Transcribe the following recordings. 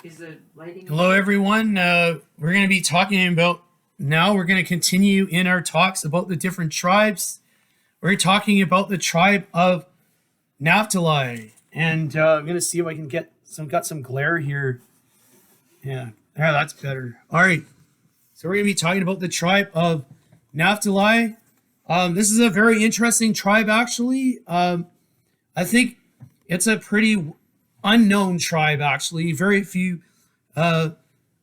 Is the lighting? Hello, everyone. We're going to be talking about now. We're going to continue in our talks about the different tribes. We're talking about the tribe of Naphtali, and I'm going to see if I can get some. Got some glare here. Yeah, that's better. All right. So we're going to be talking about the tribe of Naphtali. This is a very interesting tribe, actually. I think it's a pretty unknown tribe, actually. Very few. Uh,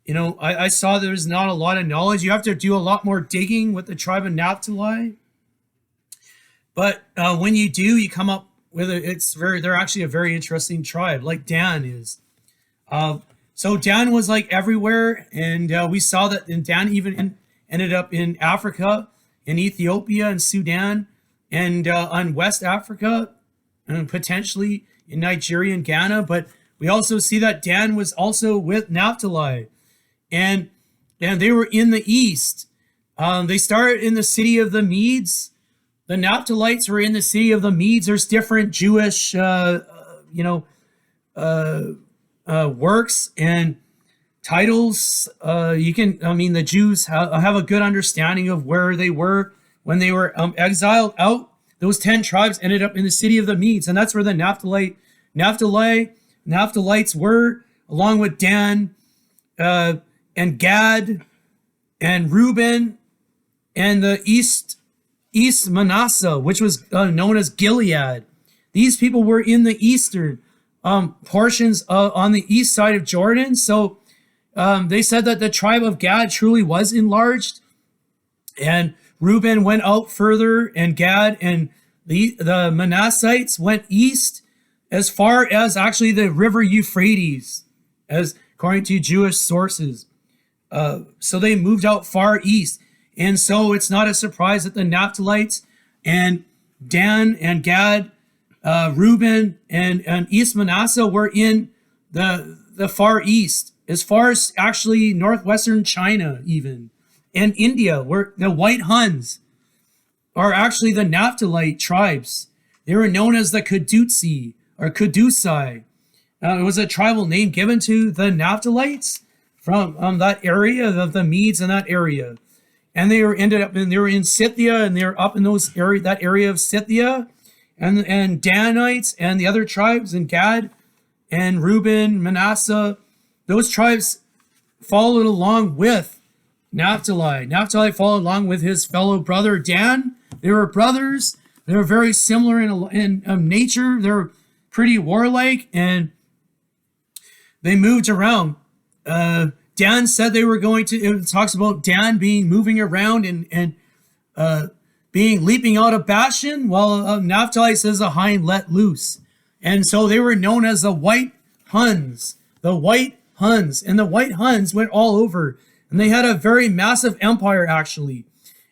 I saw there's not a lot of knowledge. You have to do a lot more digging with the tribe of Naphtali. But when you do, you come up with it. They're actually a very interesting tribe, like Dan is. Uh, so Dan was like everywhere, and we saw that. And Dan ended up in Africa, in Ethiopia, and Sudan, and on West Africa, and potentially in Nigeria and Ghana. But we also see that Dan was also with Naphtali, and they were in the east. They started in the city of the Medes. The Naphtalites were in the city of the Medes. There's different Jewish, works and titles. The Jews have a good understanding of where they were when they were exiled out. Those 10 tribes ended up in the city of the Medes, and that's where the Naphtalites were, along with Dan and Gad and Reuben and the East Manasseh, which was known as Gilead. These people were in the eastern portions on the east side of Jordan. So they said that the tribe of Gad truly was enlarged, and Reuben went out further, and Gad and the Manassites went east as far as actually the river Euphrates, as according to Jewish sources. So they moved out far east. And so it's not a surprise that the Naphtalites and Dan and Gad, Reuben and East Manasseh were in the far east, as far as actually northwestern China even, and India, where the White Huns are actually the Naphthalite tribes. They were known as the Kudutsi or Kudusai. It was a tribal name given to the Naphtalites from that area of the Medes in that area. And they were in Scythia, and they were up in that area of Scythia, and Danites and the other tribes, and Gad and Reuben, Manasseh, those tribes followed along with Naphtali. Naphtali followed along with his fellow brother Dan. They were brothers. They were very similar in nature. They were pretty warlike, and they moved around. Dan said they were going to. It talks about Dan moving around and being leaping out of Bashan, while Naphtali says the hind let loose, and so they were known as the White Huns. The White Huns, and the White Huns went all over, and they had a very massive empire actually,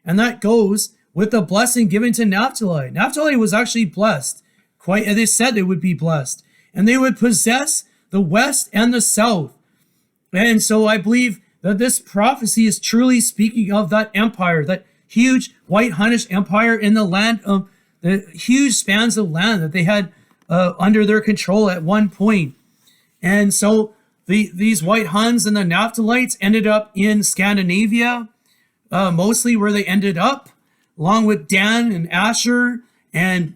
and that goes with the blessing given to Naphtali. Naphtali was actually blessed, quite. They said they would be blessed, and they would possess the west and the south. And so I believe that this prophecy is truly speaking of that empire, that huge white Hunnish empire in the land of the huge spans of land that they had under their control at one point. And so these white Huns and the Naphtalites ended up in Scandinavia, mostly where they ended up, along with Dan and Asher and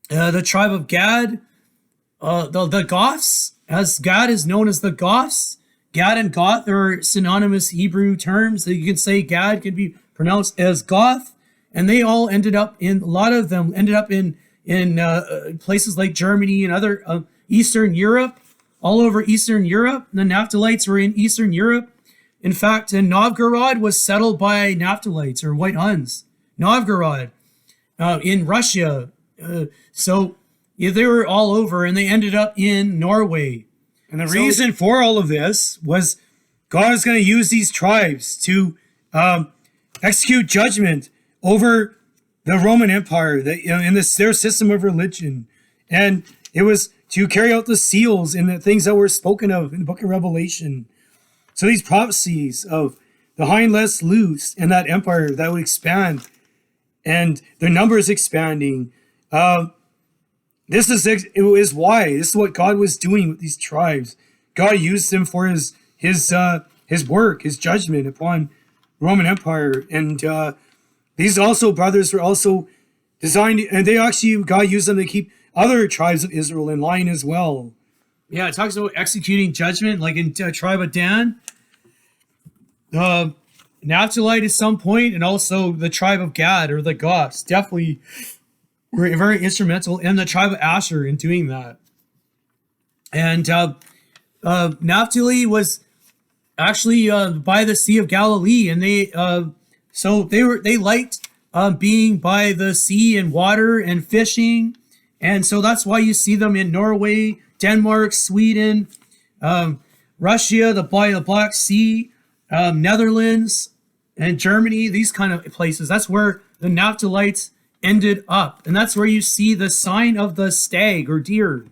the tribe of Gad, the Goths, as Gad is known as the Goths. Gad and Goth are synonymous Hebrew terms. You can say Gad can be pronounced as Goth, and they all ended up in. A lot of them ended up in places like Germany and other Eastern Europe, all over Eastern Europe. The Naphtalites were in Eastern Europe. In fact, Novgorod was settled by Naphtalites or White Huns. Novgorod in Russia. They were all over, and they ended up in Norway. And the reason for all of this was God is going to use these tribes to execute judgment over the Roman Empire in their system of religion. And it was to carry out the seals and the things that were spoken of in the book of Revelation. So these prophecies of the hind less loose and that empire that would expand and their numbers expanding. This is why. This is what God was doing with these tribes. God used him for his work, his judgment upon Roman Empire. And these also brothers were also designed, and God used them to keep other tribes of Israel in line as well. Yeah, it talks about executing judgment, like in tribe of Dan, Naphtali at some point, and also the tribe of Gad or the Goths definitely were very instrumental in the tribe of Asher in doing that. And Naphtali was actually by the Sea of Galilee, and they liked being by the sea and water and fishing, and so that's why you see them in Norway, Denmark, Sweden, Russia, by the Black Sea, Netherlands, and Germany. These kind of places. That's where the Naphtalites ended up, and that's where you see the sign of the stag or deer.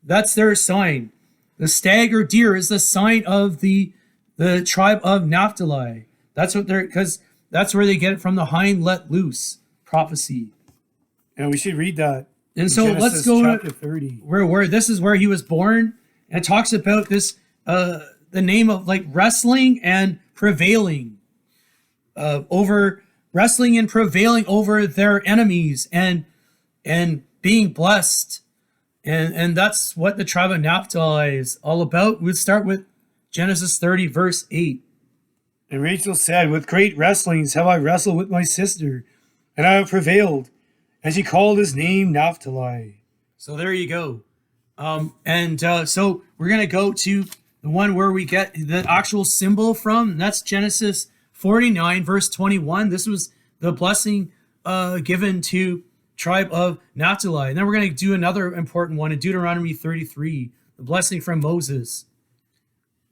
That's their sign. The stag or deer is the sign of the tribe of Naphtali. That's what because that's where they get it from, the hind let loose prophecy. And we should read that. And so Genesis let's go chapter 30. Where this is where he was born, and it talks about this the name of like wrestling and prevailing over wrestling and prevailing over their enemies and being blessed. And that's what the tribe of Naphtali is all about. We'll start with Genesis 30, verse 8. And Rachel said, with great wrestlings have I wrestled with my sister, and I have prevailed. And she called his name Naphtali. So there you go. So we're going to go to the one where we get the actual symbol from. And that's Genesis 49, verse 21. This was the blessing given to tribe of Naphtali. And then we're going to do another important one in Deuteronomy 33, the blessing from Moses.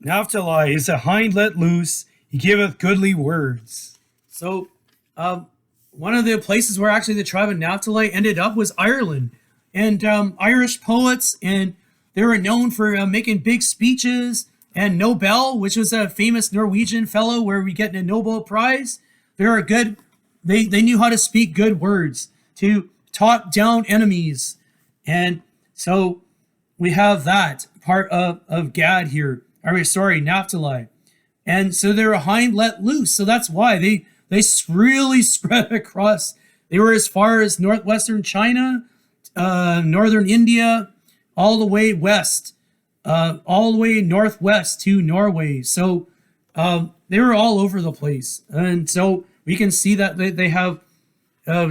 Naphtali is a hind let loose, he giveth goodly words. So one of the places where actually the tribe of Naphtali ended up was Ireland. And Irish poets, and they were known for making big speeches. And Nobel, which was a famous Norwegian fellow where we get a Nobel Prize, they knew how to speak good words to talk down enemies. And so we have that part of Gad here. Naphtali. And so they're a hind let loose. So that's why they really spread across. They were as far as northwestern China, northern India, all the way west, all the way northwest to Norway. So they were all over the place. And so we can see that they have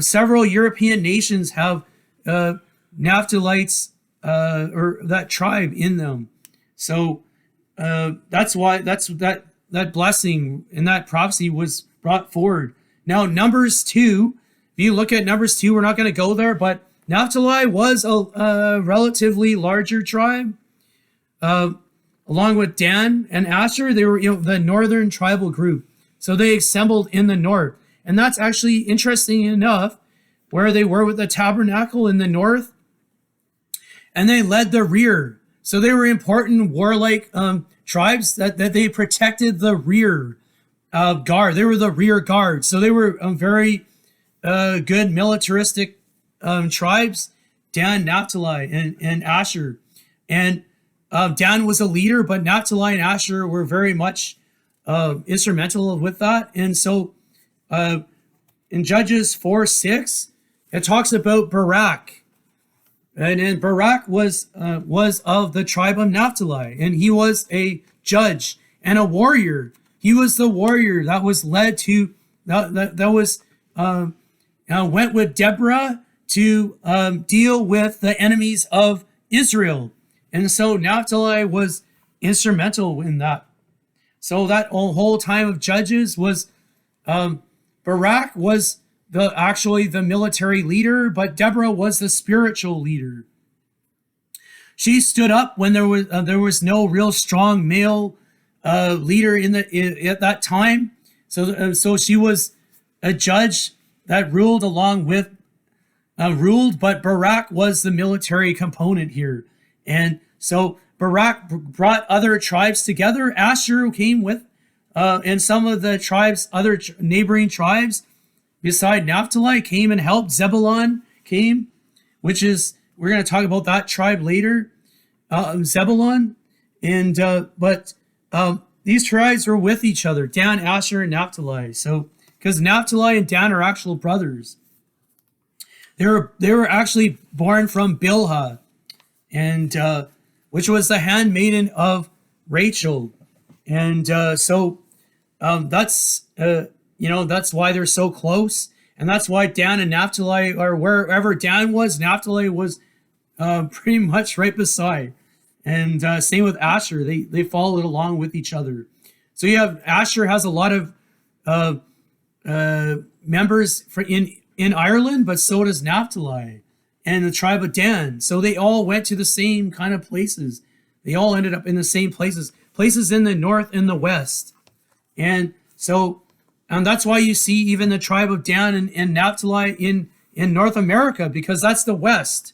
several European nations have Naphtalites or that tribe in them. So that's why that blessing and that prophecy was brought forward. Now, Numbers 2, if you look at Numbers 2, we're not going to go there, but Naphtali was a relatively larger tribe. Along with Dan and Asher, they were the northern tribal group. So they assembled in the north. And that's actually interesting enough where they were with the tabernacle in the north. And they led the rear. So they were important warlike tribes that they protected the rear guard. They were the rear guard. So they were very good militaristic tribes, Dan, Naphtali, and Asher. And Dan was a leader, but Naphtali and Asher were very much instrumental with that. And so in Judges 4:6, it talks about Barak. And Barak was of the tribe of Naphtali, and he was a judge and a warrior. He was the warrior that was led to went with Deborah to deal with the enemies of Israel, and so Naphtali was instrumental in that. So that whole time of Judges was Barak was the military leader, but Deborah was the spiritual leader. She stood up when there was no real strong male leader at that time. So she was a judge that ruled but Barak was the military component here. And so Barak brought other tribes together. Asher came with, and some of the tribes, other neighboring tribes, beside Naphtali came and helped. Zebulun came, which is, we're going to talk about that tribe later. Zebulun And but these tribes were with each other, Dan, Asher, and Naphtali. So because Naphtali and Dan are actual brothers. They were actually born from Bilhah, and which was the handmaiden of Rachel. And that's that's why they're so close, and that's why Dan and Naphtali, or wherever Dan was, Naphtali was pretty much right beside. And same with Asher, they followed along with each other. So you have Asher has a lot of members in Ireland, but so does Naphtali and the tribe of Dan. So they all went to the same kind of places. They all ended up in the same places in the north and the west. And so that's why you see even the tribe of Dan and Naphtali in North America, because that's the west.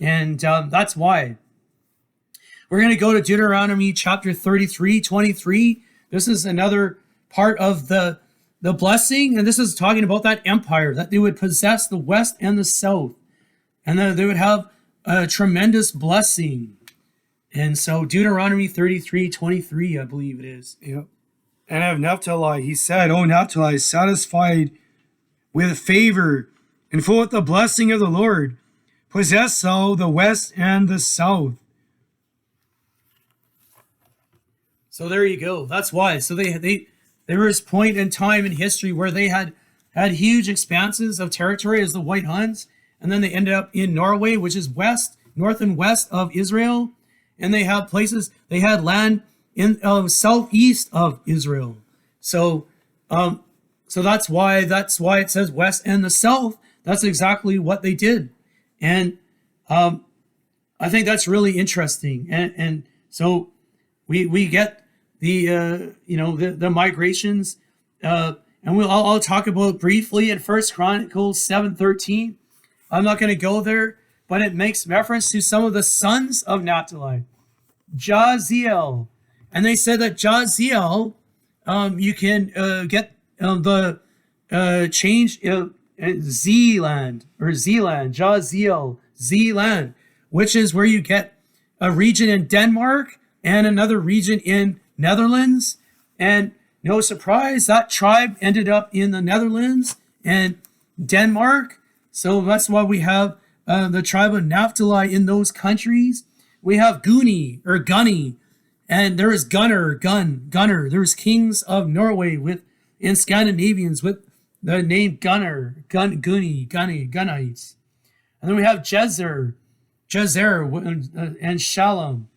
And that's why. We're going to go to Deuteronomy chapter 33, 23. This is another part of the blessing, and this is talking about that empire, that they would possess the west and the south, and that they would have a tremendous blessing. And so Deuteronomy 33, 23, I believe it is. Yep. And of Naphtali, he said, O Naphtali, satisfied with favor and full with the blessing of the Lord, possess thou the west and the south. So there you go. That's why. So there was a point in time in history where they had huge expanses of territory as the White Huns, and then they ended up in Norway, which is north and west of Israel, and they had land in southeast of Israel. So that's why it says west and the south. That's exactly what they did, and I think that's really interesting. And so we get the migrations, and I'll talk about briefly in 1 Chronicles 7:13. I'm not going to go there, but it makes reference to some of the sons of Naphtali, Jaziel, and they said that Jaziel, you can get the change Zealand, Jaziel, Zealand, which is where you get a region in Denmark and another region in Netherlands. And no surprise, that tribe ended up in the Netherlands and Denmark. So that's why we have the tribe of Naphtali in those countries. We have Gunny, and there is Gunner. There's kings of Norway in Scandinavians with the name Gunnites. And then we have Jezer, and Shalom.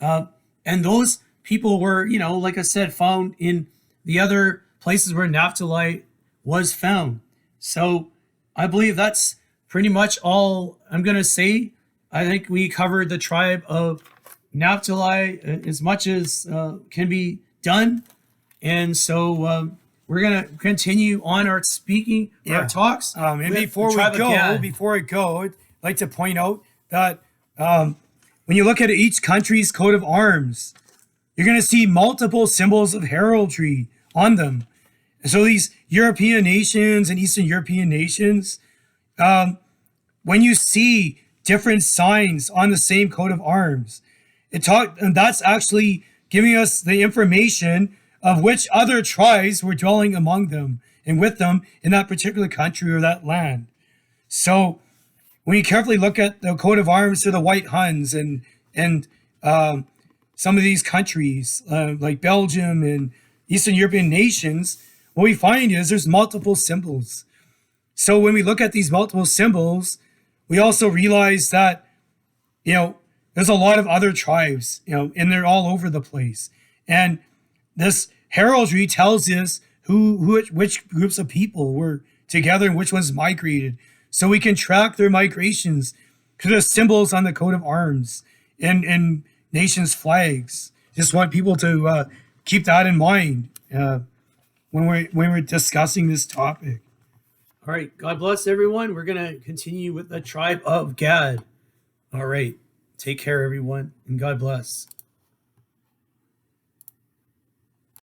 And those people were, like I said, found in the other places where Naphtali was found. So I believe that's pretty much all I'm going to say. I think we covered the tribe of Naphtali as much as can be done. And so we're going to continue on our talks. And before I go, I'd like to point out that when you look at each country's coat of arms, you're going to see multiple symbols of heraldry on them. And so these European nations and Eastern European nations, when you see different signs on the same coat of arms, and that's actually giving us the information of which other tribes were dwelling among them and with them in that particular country or that land. So when you carefully look at the coat of arms for the White Huns and some of these countries like Belgium and Eastern European nations, what we find is there's multiple symbols. So when we look at these multiple symbols, we also realize that, there's a lot of other tribes, and they're all over the place. And this heraldry tells us which groups of people were together and which ones migrated. So we can track their migrations to the symbols on the coat of arms and nations' flags. Just want people to keep that in mind when we're discussing this topic. All right. God bless everyone. We're going to continue with the tribe of Gad. All right. Take care, everyone, and God bless.